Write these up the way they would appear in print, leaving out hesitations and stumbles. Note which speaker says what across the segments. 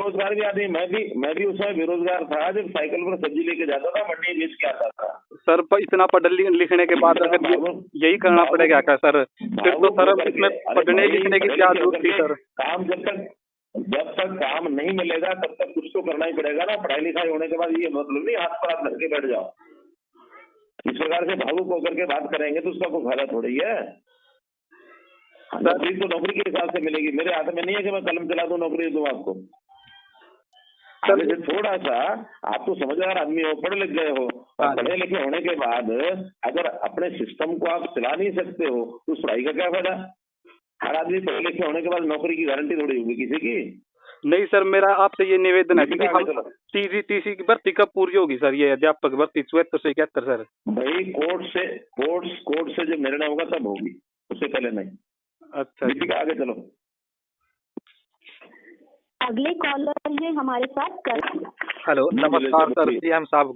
Speaker 1: बेरोजगार भी आदमी, मैं भी उस समय बेरोजगार था जब साइकिल पर सब्जी लेके जाता था, मंडी बेच के आता था।
Speaker 2: सर इतना लिखने के बाद अगर यही करना पड़ेगा क्या सर? फिर तो सर इसमें पढ़ने लिखने की क्या जरूरत थी सर?
Speaker 1: काम जब तक काम नहीं मिलेगा तब तक कुछ तो करना ही पड़ेगा ना। पढ़ाई लिखाई होने के बाद ये मतलब नहीं हाथ पर हाथ धर के बैठ जाओ। इस प्रकार से भावुक होकर के बात करेंगे तो उसका कोई फायदा थोड़ी है। नौकरी तो नौकरी के हिसाब से मिलेगी। मेरे हाथ में नहीं है कि मैं कलम चला दूं, नौकरी दूं आपको। थोड़ा सा आप तो समझदार आदमी हो, पढ़े लिख गए हो, और पढ़े लिखे होने के बाद अगर अपने सिस्टम को आप चला नहीं सकते हो तो उस पढ़ाई का क्या फायदा? हर आदमी पढ़े लिखे होने के बाद नौकरी की गारंटी थोड़ी होगी किसी की।
Speaker 2: नहीं सर, मेरा आपसे ये निवेदन है कि टीसी की भर्ती कब पूरी होगी सर? ये अध्यापक भर्ती 74 से 71 सर।
Speaker 1: भाई कोर्ट से जब निर्णय होगा तब होगी, उससे पहले नहीं।
Speaker 2: अच्छा
Speaker 1: ठीक है, आगे चलो।
Speaker 3: अगले कॉलर है हमारे साथ कर।
Speaker 2: हेलो, नमस्कार सर, सीएम साहब।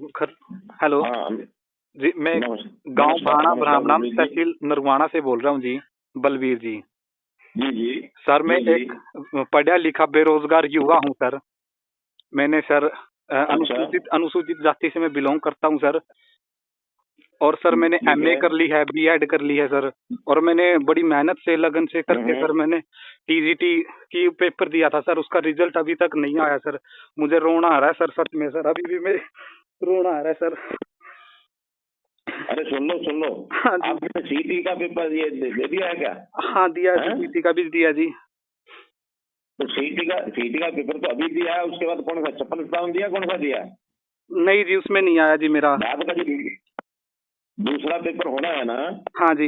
Speaker 2: हेलो जी, मैं गांव भाना ब्राह्मणा तहसील नरवाना से बोल रहा हूं जी, बलवीर जी।
Speaker 1: जी
Speaker 2: सर, मैं एक पढ़ा लिखा बेरोजगार युवा हूं सर। मैंने सर अनुसूचित जाति से मैं बिलोंग करता हूं सर। और सर मैंने एमए कर ली है, बीएड कर ली है सर। और मैंने बड़ी मेहनत से लगन से करके सर मैंने टीजीटी की पेपर दिया था सर। उसका रिजल्ट अभी तक नहीं आया सर। मुझे रोना आ रहा है सर, सच में सर, अभी भी मेरे रोना आ रहा है सर।
Speaker 1: अरे सुन लो
Speaker 2: हाँ
Speaker 1: आपने सीटी का पेपर दे दिया है क्या?
Speaker 2: हाँ दिया है, सीटी का भी दिया जी।
Speaker 1: तो सीटी का पेपर तो अभी दिया है, उसके बाद कौन सा 56 दिया, कौन सा दिया?
Speaker 2: नहीं जी, उसमें नहीं आया जी मेरा।
Speaker 1: बाद का जो दूसरा पेपर होना है ना?
Speaker 2: हाँ जी।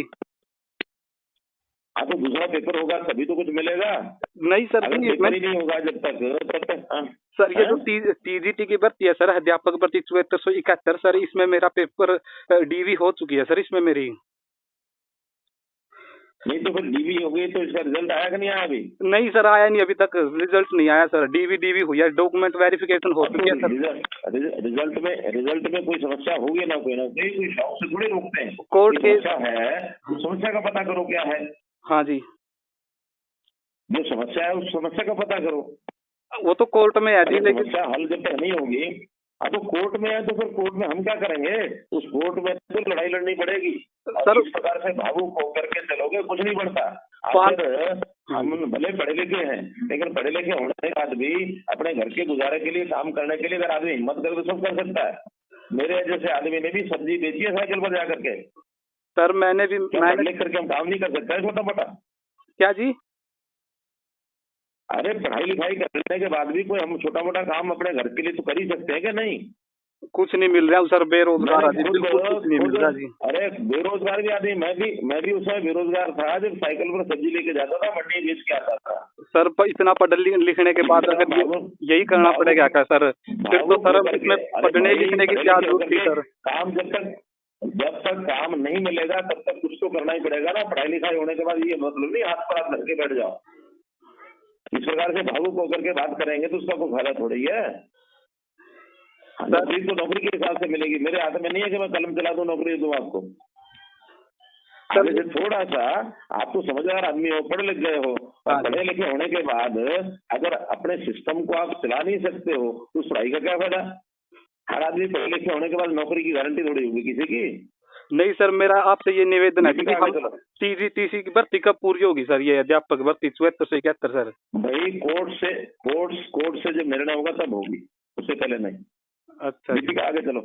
Speaker 1: हाँ, तो दूसरा पेपर होगा तभी तो कुछ मिलेगा।
Speaker 2: नहीं सर,
Speaker 1: अगर पेपर ही नहीं होगा जब तक
Speaker 2: सर ये जो टीजीटी की भर्ती है सर, अध्यापक भर्ती 7471 सर, इसमें मेरा पेपर डीवी हो चुकी है सर इसमें मेरी।
Speaker 1: नहीं तो फिर डीवी हो गई तो इसका रिजल्ट आया कि नहीं आया अभी?
Speaker 2: नहीं सर, आया नहीं, अभी तक रिजल्ट नहीं आया सर। डीवी हुई है, डॉक्यूमेंट वेरिफिकेशन हो चुकी है सर।
Speaker 1: रिजल्ट में कोई समस्या होगी ना कोई शौक से थोड़ी रोकते हैं।
Speaker 2: कोर्ट के
Speaker 1: है, समस्या का पता करो क्या है।
Speaker 2: हाँ जी,
Speaker 1: जो समस्या है उस समस्या का पता करो।
Speaker 2: वो तो कोर्ट में है जी, लेकिन
Speaker 1: समस्या हल जब तक नहीं होगी, अब तो कोर्ट में है तो फिर कोर्ट में हम क्या करेंगे? उस कोर्ट में तो लड़ाई लड़नी पड़ेगी सर। इस प्रकार से भावुक होकर के चलोगे कुछ नहीं बढ़ता। हम भले पढ़े लिखे हैं, लेकिन पढ़े लिखे होने के बाद भी अपने घर के गुजारे के लिए, काम करने के लिए अगर आदमी हिम्मत करे तो सब कर सकता है। मेरे जैसे आदमी ने भी सब्जी बेची है साइकिल पर जाकर के
Speaker 2: सर। मैंने
Speaker 1: लिख करके हम काम नहीं कर सकते है छोटा मोटा?
Speaker 2: क्या जी?
Speaker 1: अरे पढ़ाई लिखाई करने के बाद भी कोई हम छोटा मोटा काम अपने घर के लिए तो कर ही सकते हैं कि नहीं?
Speaker 2: कुछ नहीं मिल रहा सर, बेरोजगार आदमी, बिल्कुल कुछ नहीं मिल रहा जी।
Speaker 1: अरे बेरोजगार भी आदमी, मैं भी उस समय बेरोजगार था जब साइकिल पर सब्जी लेके जाता था, मंडी बेच के आता था।
Speaker 2: सर इतना लिखने के बाद अगर यही करना पड़ेगा क्या सर? फिर तो सर इसमें पढ़ने लिखने की क्या जरूरत थी सर?
Speaker 1: काम जब तक काम नहीं मिलेगा तब तक कुछ तो करना ही पड़ेगा ना। पढ़ाई लिखाई होने के बाद ये मतलब नहीं हाथ पर हाथ धर के बैठ जाओ। इस प्रकार से भावुक होकर के बात करेंगे तो उसका कोई फायदा थोड़ी है। नौकरी तो नौकरी के हिसाब से मिलेगी। मेरे हाथ में नहीं है कि मैं कलम चला दूं, नौकरी दूं आपको। थोड़ा सा आप तो समझदार आदमी हो, पढ़े लिख गए हो, और पढ़े लिखे होने के बाद अगर अपने सिस्टम को आप चला नहीं सकते हो तो उस पढ़ाई का क्या फायदा? हर आदमी पढ़े लिखे होने के बाद नौकरी की गारंटी थोड़ी होगी किसी की। नहीं
Speaker 2: सर, मेरा आपसे ये निवेदन है कि टीसी की भर्ती कब पूरी होगी सर? ये अध्यापक भर्ती 74 से 71 सर।
Speaker 1: भाई कोर्ट से जब निर्णय होगा तब होगी, उससे पहले नहीं।
Speaker 2: अच्छा,
Speaker 1: ठीक है, आगे चलो।